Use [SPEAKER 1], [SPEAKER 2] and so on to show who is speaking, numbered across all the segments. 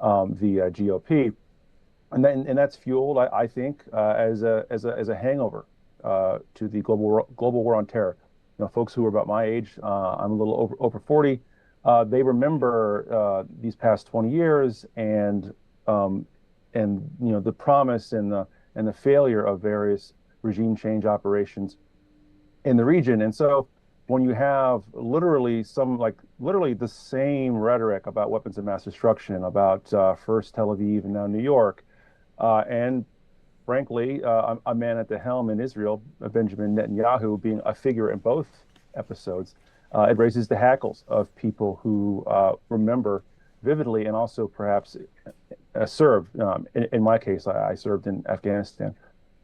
[SPEAKER 1] the GOP, and that's fueled, I think, as a hangover to the global war on terror. Folks who are about my age, I'm a little over 40. They remember these past 20 years and the promise and the failure of various regime change operations in the region. And so when you have literally the same rhetoric about weapons of mass destruction, about first Tel Aviv and now New York, and frankly, a man at the helm in Israel, Benjamin Netanyahu, being a figure in both episodes, it raises the hackles of people who remember vividly and also perhaps served. In my case, I served in Afghanistan.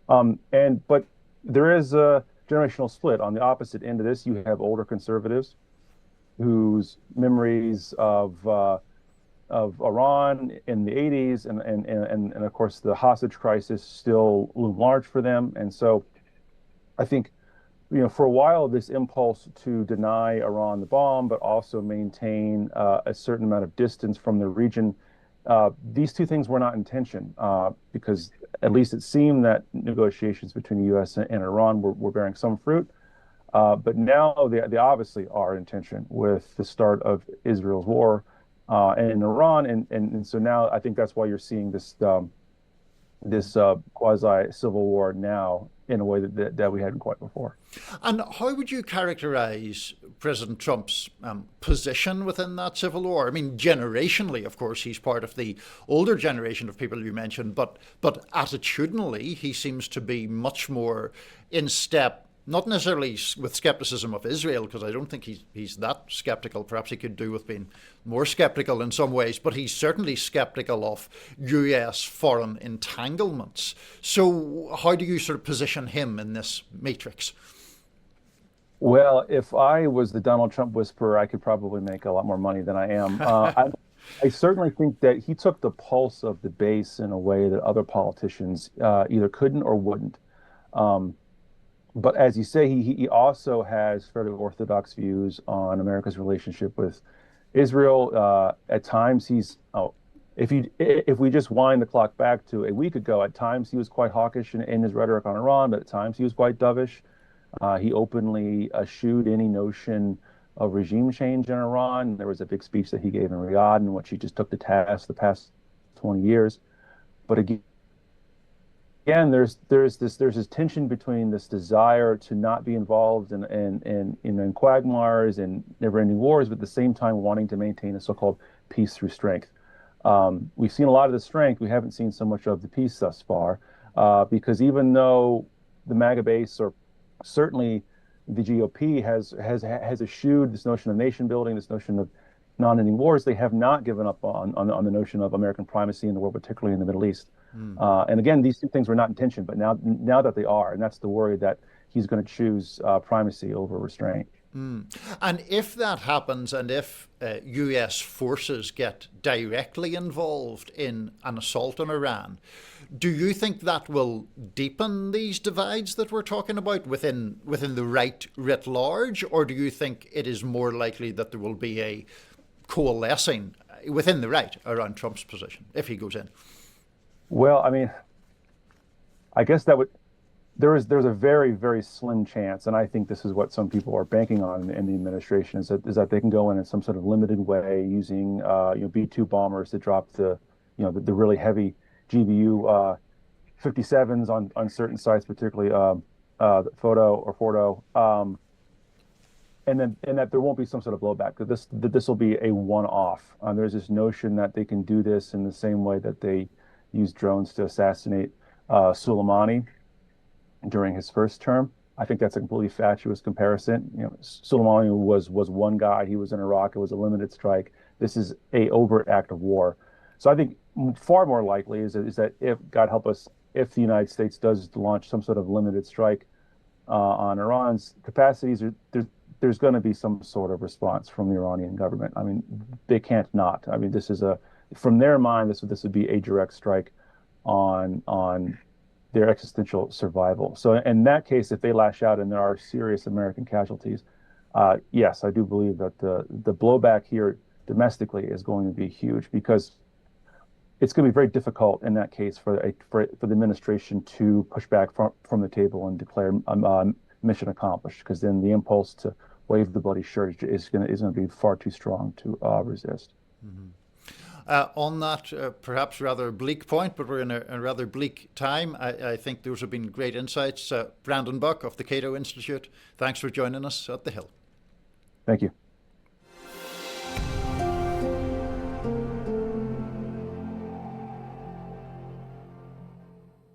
[SPEAKER 1] But there is a generational split. On the opposite end of this, you have older conservatives whose memories of Iran in the 80s and of course the hostage crisis still loom large for them. And so I think, for a while, this impulse to deny Iran the bomb, but also maintain a certain amount of distance from the region, these two things were not in tension, because at least it seemed that negotiations between the U.S. and Iran were bearing some fruit. But now they obviously are in tension with the start of Israel's war in Iran. And so now I think that's why you're seeing this quasi-civil war now in a way that we hadn't quite before.
[SPEAKER 2] And how would you characterize President Trump's position within that civil war? I mean, generationally, of course, he's part of the older generation of people you mentioned, but attitudinally, he seems to be much more in step, not necessarily with skepticism of Israel, because I don't think he's that skeptical. Perhaps he could do with being more skeptical in some ways, but he's certainly skeptical of US foreign entanglements. So how do you sort of position him in this matrix?
[SPEAKER 1] Well, if I was the Donald Trump whisperer, I could probably make a lot more money than I am. I certainly think that he took the pulse of the base in a way that other politicians either couldn't or wouldn't. But as you say, he also has fairly orthodox views on America's relationship with Israel. At times, if we just wind the clock back to a week ago, at times he was quite hawkish in his rhetoric on Iran, but at times he was quite dovish. He openly eschewed any notion of regime change in Iran. There was a big speech that he gave in Riyadh in which he just took to task the past 20 years. But again, there's this tension between this desire to not be involved in quagmires and never-ending wars, but at the same time wanting to maintain a so-called peace through strength. We've seen a lot of the strength. We haven't seen so much of the peace thus far, because even though the MAGA base, or certainly the GOP, has eschewed this notion of nation building, this notion of non-ending wars, they have not given up on the notion of American primacy in the world, particularly in the Middle East. And again, these two things were not in tension, but now that they are, and that's the worry that he's going to choose primacy over restraint.
[SPEAKER 2] And if that happens, and if US forces get directly involved in an assault on Iran, do you think that will deepen these divides that we're talking about within the right writ large, or do you think it is more likely that there will be a coalescing within the right around Trump's position if he goes in?
[SPEAKER 1] Well, I mean, I guess there's a very, very slim chance, and I think this is what some people are banking on in the administration, is that they can go in some sort of limited way using B-2 bombers to drop the really heavy GBU 57s on certain sites, particularly Fordo, and that there won't be some sort of blowback. That this will be a one-off. There's this notion that they can do this in the same way that they used drones to assassinate Soleimani during his first term. I think that's a completely fatuous comparison. Soleimani was one guy. He was in Iraq. It was a limited strike. This is a overt act of war. So I think far more likely is that if, God help us, if the United States does launch some sort of limited strike on Iran's capacities, there's going to be some sort of response from the Iranian government. I mean, they can't not. I mean, from their mind, this would be a direct strike on their existential survival. So in that case, if they lash out and there are serious American casualties, yes, I do believe that the blowback here domestically is going to be huge, because it's going to be very difficult in that case for the administration to push back from the table and declare mission accomplished, because then the impulse to wave the bloody shirt is going to be far too strong to resist.
[SPEAKER 2] Mm-hmm. On that perhaps rather bleak point, but we're in a rather bleak time, I think those have been great insights. Brandon Buck of the Cato Institute, thanks for joining us at The Hill.
[SPEAKER 1] Thank you.